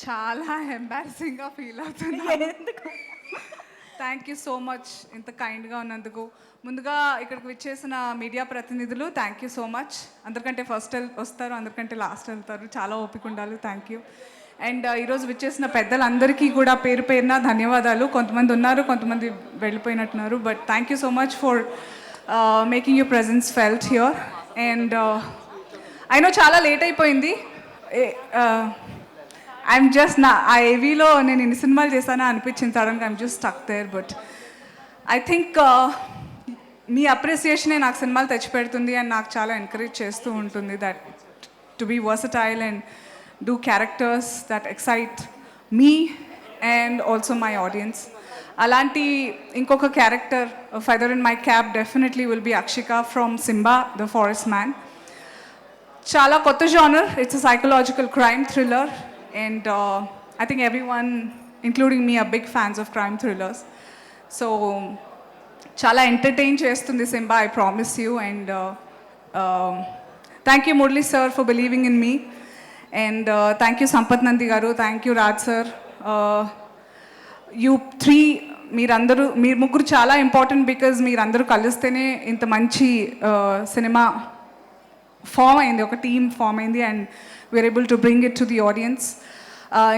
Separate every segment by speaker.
Speaker 1: చాలా ఎంబారసింగ్‌గా ఫీల్ అవుతున్నా.
Speaker 2: ఎందుకు?
Speaker 1: థ్యాంక్ యూ సో మచ్ ఇంత కైండ్‌గా ఉన్నందుకు. ముందుగా ఇక్కడికి విచ్చేసిన మీడియా ప్రతినిధులు థ్యాంక్ యూ సో మచ్. అందరికంటే ఫస్ట్ వస్తారు, అందరికంటే లాస్ట్ వెళ్తారు. చాలా ఓపిక ఉండాలి. Thank you. అండ్ ఈరోజు విచ్చేసిన పెద్దలందరికీ కూడా పేరు పేరున ధన్యవాదాలు. కొంతమంది ఉన్నారు, కొంతమంది వెళ్ళిపోయినట్టున్నారు. But thank you so much for making your presence felt here. And అయినో చాలా లేట్ అయిపోయింది. ఐఎమ్ జస్ట్ ఆ ఏవీలో నేను ఇన్ని సినిమాలు చేశానా అనిపించింది సడన్గా. I'm just stuck there. But I think మీ అప్రిసియేషనే నాకు సినిమాలు తెచ్చిపెడుతుంది అండ్ నాకు చాలా ఎంకరేజ్ చేస్తూ ఉంటుంది that to be versatile and do characters that excite me and also my audience. అలాంటి ఇంకొక character feather in my cap definitely will be Akshika from Simba the forest man. చాలా కొత్త genre. It's a psychological crime thriller and I think everyone including me are big fans of crime thrillers, so chala entertain chestundi Simba, I promise you. And thank you Murli sir for believing in me, and thank you Sampath Nandi garu, thank you Raj sir. You three మీరు ముగ్గురు చాలా important because మీరందరూ కలిస్తేనే ఇంత మంచి cinema form అయింది, ఒక team form అయింది and we're able to bring it to the audience.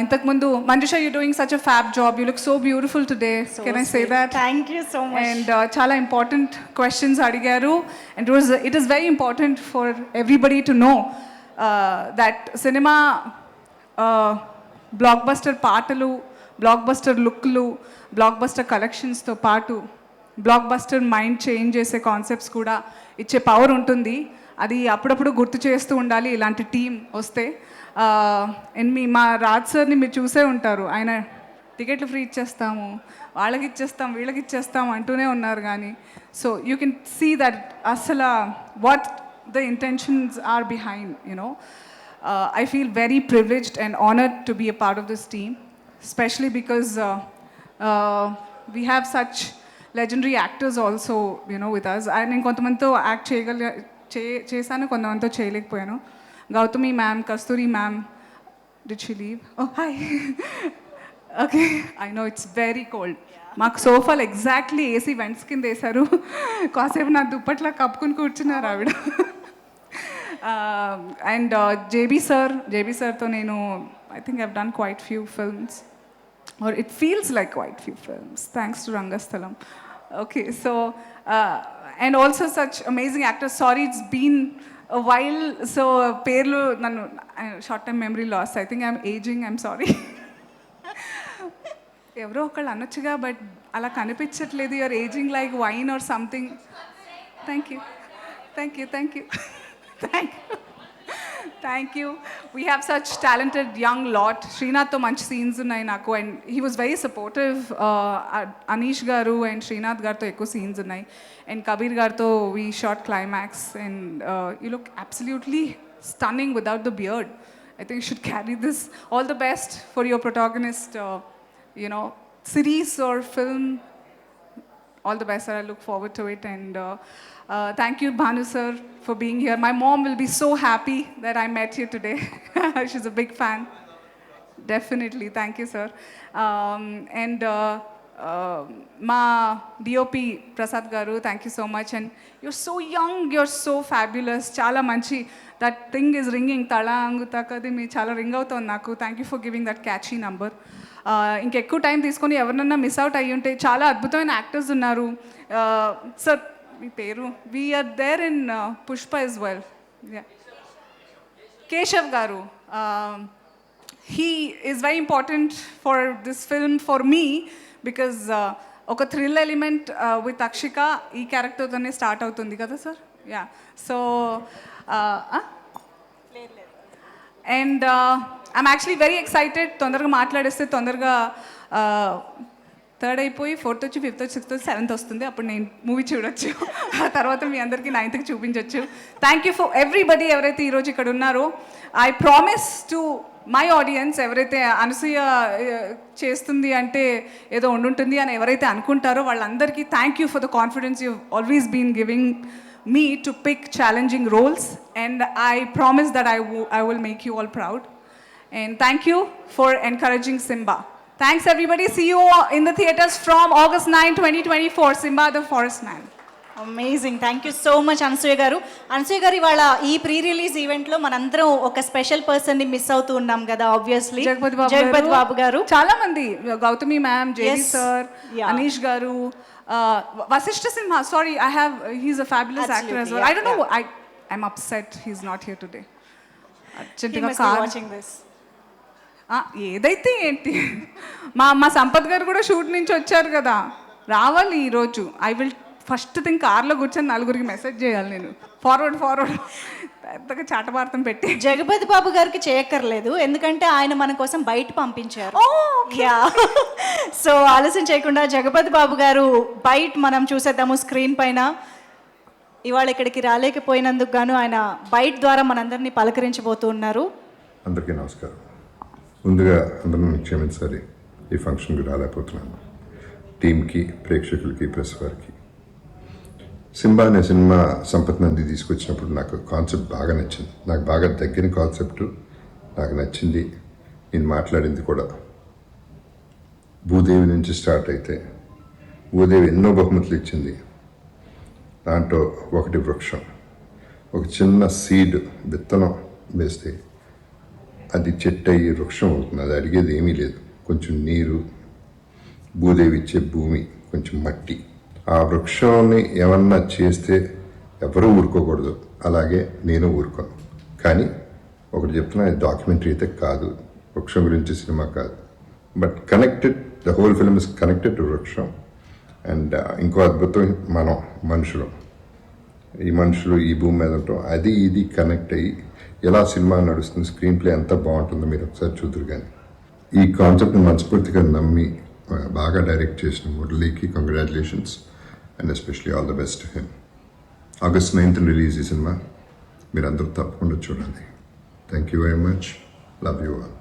Speaker 1: ఇంతకుముందు Manjusha, you doing such a fab job, you look so beautiful today. Can I say that?
Speaker 2: Thank you so much.
Speaker 1: And చాలా important questions అడిగారు and it is very important for everybody to know that cinema blockbuster పాటలు, blockbuster లుక్లు, blockbuster కలెక్షన్స్తో పాటు blockbuster mind change చేసే concepts కూడా ఇచ్చే power ఉంటుంది. అది అప్పుడప్పుడు గుర్తు చేస్తూ ఉండాలి ఇలాంటి టీం వస్తే. అండ్ మా రాజ్ సార్ని మీరు చూసే ఉంటారు, ఆయన టికెట్లు ఫ్రీ ఇచ్చేస్తాము, వాళ్ళకి ఇచ్చేస్తాం, వీళ్ళకి ఇచ్చేస్తాం అంటూనే ఉన్నారు. కానీ so you can see that అసలు what the intentions are behind, you know. I feel very privileged and honored to be a part of this team, especially because we have such legendary actors also, you know, with us. నేను కొంతమందితో act చేశాను, కొంతమందితో చేయలేకపోయాను. Gautami ma'am, Kasturi ma'am, did she leave? Oh hi. Okay, I know it's very cold. మాకు సోఫాలు exactly AC vents కింద వేశారు. కాసేపు నా దుప్పట్లా కప్పుకుని కూర్చున్నారు ఆవిడ. అండ్ జేబీ సార్తో నేను I think I've done quiet few films, or it feels like quite few films, thanks to Rangasthalam. Okay, so and also such amazing actors. Sorry, it's been a while, so perlu nanu short term memory loss. I think I'm aging, I'm sorry. ఎవరో ఒకళ్ళు అనొచ్చుగా, but అలా కనిపించట్లేదు. You're aging like wine or something. Thank you, thank you, thank you, thank you, thank you. We have such talented young lot. శ్రీనాథ్తో మంచి scenes ఉన్నాయి నాకు, and he was very supportive. Anish గారు and Srinath గారితో ఎక్కువ సీన్స్ ఉన్నాయి, అండ్ కబీర్ గారితో we short climax. And you look absolutely stunning without the beard. I think you should carry this. All the best for your protagonist, you know, series or film. All the best, sir. I look forward to it. And thank you, Bhanu sir, for being here. My mom will be so happy that I met you today. She's a big fan. Definitely. Thank you, sir. And మా DOP Prasad garu, thank you so much. And you're so young, you're so fabulous. Chala manchi, that thing is ringing, tala angu takadimi chala ring avutundi naku. Thank you for giving that catchy number. ఇంకెక్కువ time తీసుకొని ఎవరినన్నా miss out అయ్యి ఉంటే, చాలా అద్భుతమైన actors ఉన్నారు. Sir మీ పేరు? We are there in Pushpa as well. Keshav garu, he is very important for this film for me because ఒక థ్రిల్ ఎలిమెంట్ విత్ అక్షిక ఈ క్యారెక్టర్తోనే స్టార్ట్ అవుతుంది కదా sir? Yeah, so and I'm actually very excited. తొందరగా మాట్లాడేస్తే తొందరగా థర్డ్ అయిపోయి ఫోర్త్ వచ్చి, ఫిఫ్త్ వచ్చి, సిక్స్త్ వచ్చి, సెవెంత్ వస్తుంది. అప్పుడు నేను మూవీ చూడొచ్చు. ఆ తర్వాత మీ అందరికీ నైన్త్కి చూపించవచ్చు. థ్యాంక్ యూ ఫర్ ఎవ్రీబడి ఎవరైతే ఈరోజు ఇక్కడ ఉన్నారో. I promise to my audience, ఎవరైతే అనసూయ చేస్తుంది అంటే ఏదో ఉండుంటుంది అని ఎవరైతే అనుకుంటారో వాళ్ళందరికీ thank you for the confidence you always been giving me to pick challenging roles, and I promise that I will make you all proud. And thank you for encouraging Simba. Thanks everybody. See you in the theaters from August 9, 2024. Simba the Forest Man.
Speaker 2: Amazing, thank you so much Anasuya గారు. అనసూయ గారు, ఇవాళ ఈ pre release ఈవెంట్లో మనందరం ఒక special పర్సన్ని miss అవుతూ ఉన్నాం కదా, ఆబ్వియస్లీ జగపతి బాబు గారు.
Speaker 1: చాలా మంది, Gautami ma'am, JV
Speaker 2: Yes.
Speaker 1: Sir,
Speaker 2: Yeah.
Speaker 1: Anish garu, Vasishta Simha. Sorry, he's a fabulous actor as
Speaker 2: Absolutely,
Speaker 1: well. I
Speaker 2: yeah,
Speaker 1: don't know, I'm upset he's not here today.
Speaker 2: He
Speaker 1: అర్జెంటుగా
Speaker 2: must be
Speaker 1: car
Speaker 2: watching this.
Speaker 1: ఏదైతే ఏంటి, మా సంపత్ గారు కూడా షూట్ నుంచి వచ్చారు కదా, రావాలి ఈరోజు. ఐ విల్ ఫస్ట్ థింగ్ కార్లో కూర్చొని నలుగురికి మెసేజ్ చేయాలి నేను, ఫార్వర్డ్ పెద్దగా చాటభారతం పెట్టి.
Speaker 2: జగపతి బాబు గారికి చేయక్కర్లేదు, ఎందుకంటే ఆయన మన కోసం బయట పంపించారు. సో ఆలస్యం చేయకుండా జగపతి బాబు గారు బయట మనం చూసేద్దాము స్క్రీన్ పైన. ఇవాళ ఇక్కడికి రాలేకపోయినందుకు గాను ఆయన బయట ద్వారా మనందరినీ పలకరించబోతూ ఉన్నారు.
Speaker 3: అందరికీ నమస్కారం. ముందుగా అందరూ క్షమించాలి, ఈ ఫంక్షన్కి రాలేకపోతున్నాను. టీంకి, ప్రేక్షకులకి, ప్రెస్ వారికి. సింబా అనే సినిమా సంపత్ నంది తీసుకొచ్చినప్పుడు నాకు కాన్సెప్ట్ బాగా నచ్చింది. నాకు బాగా దగ్గర కాన్సెప్ట్ నాకు నచ్చింది. నేను మాట్లాడింది కూడా భూదేవి నుంచి స్టార్ట్ అయితే, భూదేవి ఎన్నో బహుమతులు ఇచ్చింది. దాంట్లో ఒకటి వృక్షం. ఒక చిన్న సీడ్ విత్తనం వేస్తే అది చెట్టు అయ్యి వృక్షం అవుతుంది. అది అడిగేది ఏమీ లేదు, కొంచెం నీరు, భూదేవి ఇచ్చే భూమి, కొంచెం మట్టి. ఆ వృక్షాన్ని ఏమన్నా చేస్తే ఎవరూ ఊరుకోకూడదు, అలాగే నేను ఊరుకోను. కానీ ఒకటి చెప్తున్నా, డాక్యుమెంటరీ అయితే కాదు, వృక్షం గురించి సినిమా కాదు. But connected, the whole film is connected to వృక్షం. అండ్ ఇంకో అద్భుతం, మనం మనుషులు, ఈ మనుషులు ఈ భూమి మీద ఉంటాం, అది ఇది కనెక్ట్ అయ్యి ఎలా సినిమా నడుస్తుంది, స్క్రీన్ ప్లే ఎంత బాగుంటుందో మీరు ఒకసారి చూద్దరు. కానీ ఈ కాన్సెప్ట్ని మనస్ఫూర్తిగా నమ్మి బాగా డైరెక్ట్ చేసిన మురళీకి congratulations and especially all the best him. August 9th release ఈ సినిమా, మీరు అందరూ తప్పకుండా చూడండి. Thank you very much, love you all.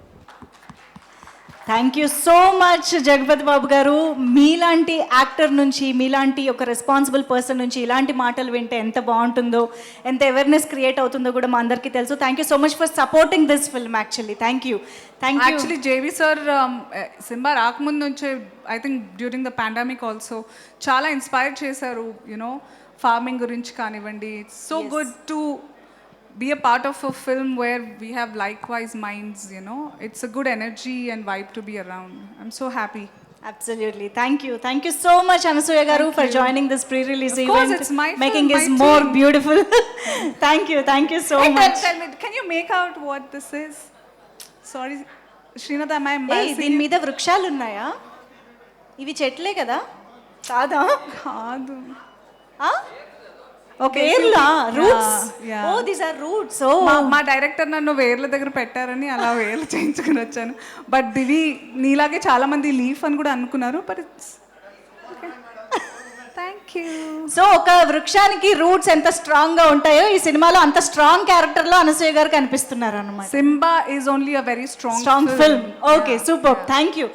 Speaker 2: Thank you so much Jagapathi Babu గారు. మీలాంటి యాక్టర్ నుంచి, మీలాంటి ఒక రెస్పాన్సిబుల్ పర్సన్ నుంచి ఇలాంటి మాటలు వింటే ఎంత బాగుంటుందో, ఎంత అవేర్నెస్ క్రియేట్ అవుతుందో కూడా మా అందరికీ తెలుసు. Thank you so much for supporting this film. Actually thank you.
Speaker 1: Actually JV sir Simbaa రాకముందు నుంచే, I think during the pandemic also చాలా ఇన్స్పైర్ చేశారు. యునో, ఫార్మింగ్ గురించి కానివ్వండి. It's so good to be a part of a film where we have likewise minds, you know. It's a good energy and vibe to be around. I'm so happy.
Speaker 2: Absolutely. Thank you so much Anasuya garu for joining this pre-release event.
Speaker 1: Of course, it's my
Speaker 2: making
Speaker 1: film,
Speaker 2: it
Speaker 1: my
Speaker 2: more
Speaker 1: team.
Speaker 2: beautiful. Thank you so
Speaker 1: Hey,
Speaker 2: much.
Speaker 1: tell me, can you make out what this is? Sorry, Srinath, am I
Speaker 2: Hey,
Speaker 1: embarrassing
Speaker 2: దీని
Speaker 1: you?
Speaker 2: మీద వృక్షాలు ఉన్నాయా? ఇవి చెట్లే కదా? కాదా?
Speaker 1: కాదు.
Speaker 2: Okay, వేర్లా, roots.
Speaker 1: Yeah.
Speaker 2: Oh, these are roots. Oh,
Speaker 1: మా డైరెక్టర్ నన్ను వేర్ల దగ్గర పెట్టారని అలా వేర్లు చేయించుకుని వచ్చాను. బట్ దివి నీలాగే చాలా మంది లీఫ్ అని కూడా అనుకున్నారు. But it's thank you.
Speaker 2: So ఒక వృక్షానికి రూట్స్ ఎంత స్ట్రాంగ్ గా ఉంటాయో ఈ సినిమాలో అంత స్ట్రాంగ్ క్యారెక్టర్ లో అనసూయ గారు కనిపిస్తున్నారు అన్నమాట.
Speaker 1: Simba is only a very strong
Speaker 2: strong film. Okay, super. Thank you.